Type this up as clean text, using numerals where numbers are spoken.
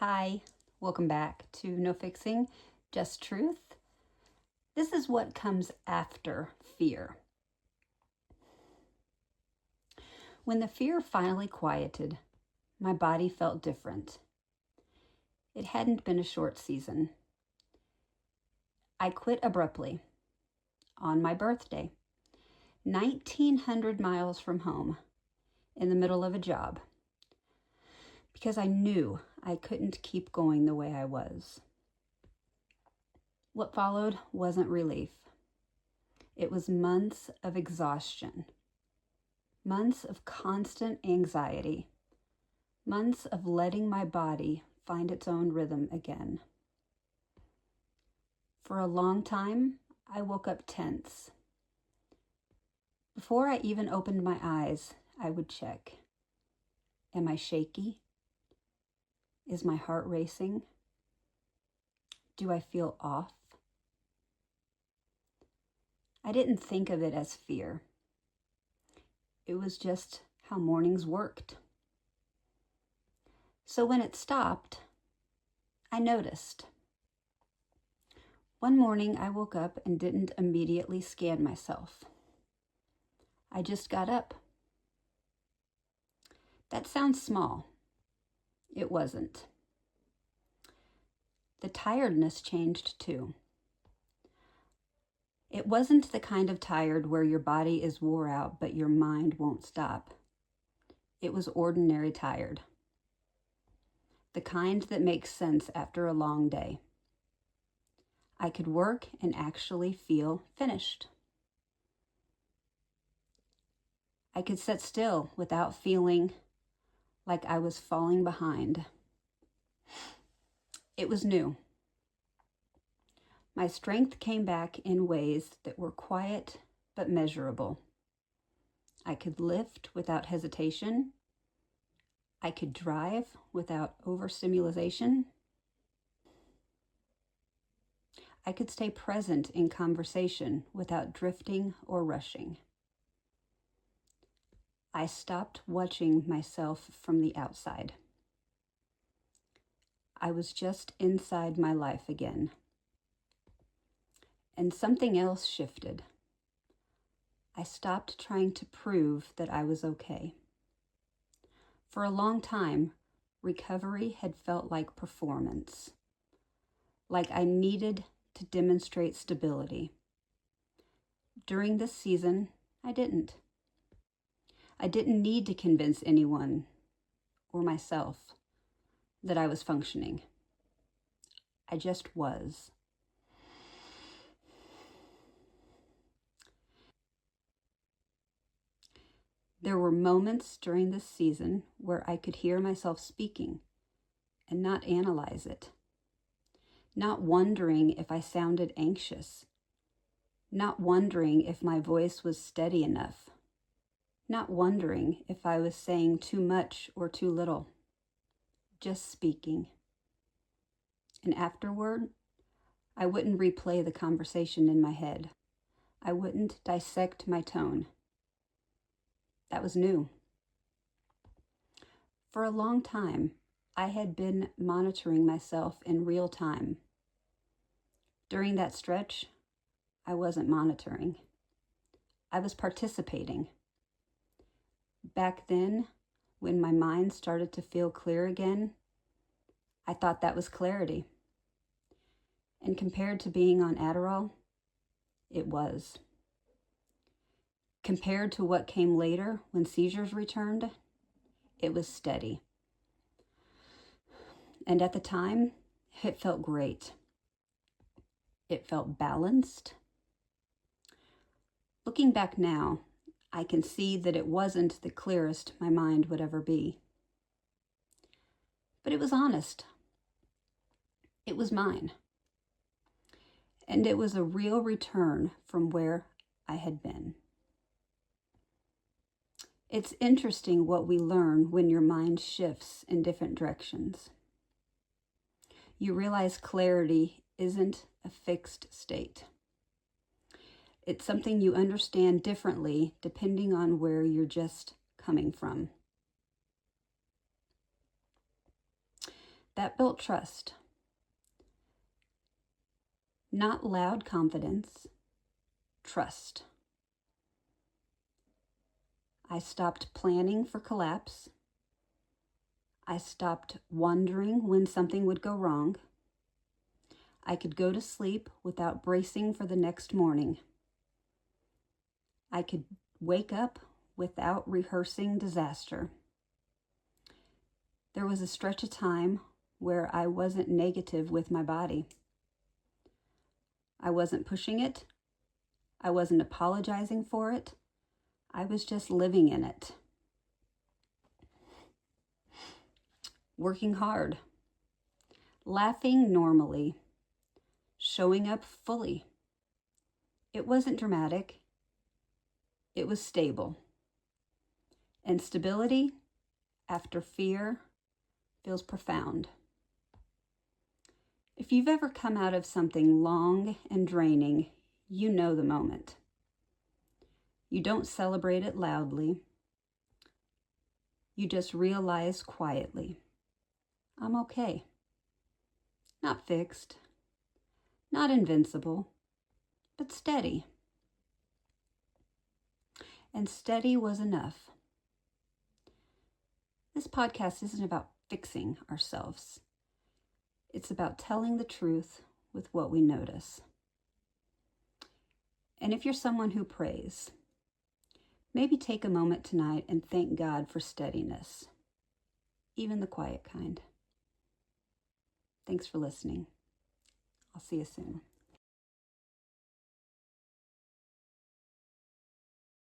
Hi, welcome back to No Fixing, Just Truth. This is what comes after fear. When the fear finally quieted, my body felt different. It hadn't been a short season. I quit abruptly on my birthday, 1,900 miles from home, in the middle of a job, because I knew I couldn't keep going the way I was. What followed wasn't relief. It was months of exhaustion, months of constant anxiety, months of letting my body find its own rhythm again. For a long time, I woke up tense. Before I even opened my eyes, I would check. Am I shaky? Is my heart racing? Do I feel off? I didn't think of it as fear. It was just how mornings worked. So when it stopped, I noticed. One morning I woke up and didn't immediately scan myself. I just got up. That sounds small. It wasn't. The tiredness changed too. It wasn't the kind of tired where your body is wore out but your mind won't stop. It was ordinary tired. The kind that makes sense after a long day. I could work and actually feel finished. I could sit still without feeling like I was falling behind. It was new. My strength came back in ways that were quiet but measurable. I could lift without hesitation. I could drive without overstimulation. I could stay present in conversation without drifting or rushing. I stopped watching myself from the outside. I was just inside my life again. And something else shifted. I stopped trying to prove that I was okay. For a long time, recovery had felt like performance, like I needed to demonstrate stability. During this season, I didn't. I didn't need to convince anyone or myself that I was functioning. I just was. There were moments during this season where I could hear myself speaking and not analyze it, not wondering if I sounded anxious, not wondering if my voice was steady enough, not wondering if I was saying too much or too little, just speaking. And afterward, I wouldn't replay the conversation in my head. I wouldn't dissect my tone. That was new. For a long time, I had been monitoring myself in real time. During that stretch, I wasn't monitoring. I was participating. Back then, when my mind started to feel clear again, I thought that was clarity. And compared to being on Adderall, it was. Compared to what came later when seizures returned, it was steady. And at the time, it felt great. It felt balanced. Looking back now, I can see that it wasn't the clearest my mind would ever be. But it was honest. It was mine. And it was a real return from where I had been. It's interesting what we learn when your mind shifts in different directions. You realize clarity isn't a fixed state. It's something you understand differently depending on where you're just coming from. That built trust. Not loud confidence, trust. I stopped planning for collapse. I stopped wondering when something would go wrong. I could go to sleep without bracing for the next morning. I could wake up without rehearsing disaster. There was a stretch of time where I wasn't negative with my body. I wasn't pushing it. I wasn't apologizing for it. I was just living in it. Working hard. Laughing normally. Showing up fully. It wasn't dramatic. It was stable. And stability, after fear, feels profound. If you've ever come out of something long and draining, you know the moment. You don't celebrate it loudly. You just realize quietly, I'm okay. Not fixed, not invincible, but steady. And steady was enough. This podcast isn't about fixing ourselves. It's about telling the truth with what we notice. And if you're someone who prays, maybe take a moment tonight and thank God for steadiness, even the quiet kind. Thanks for listening. I'll see you soon.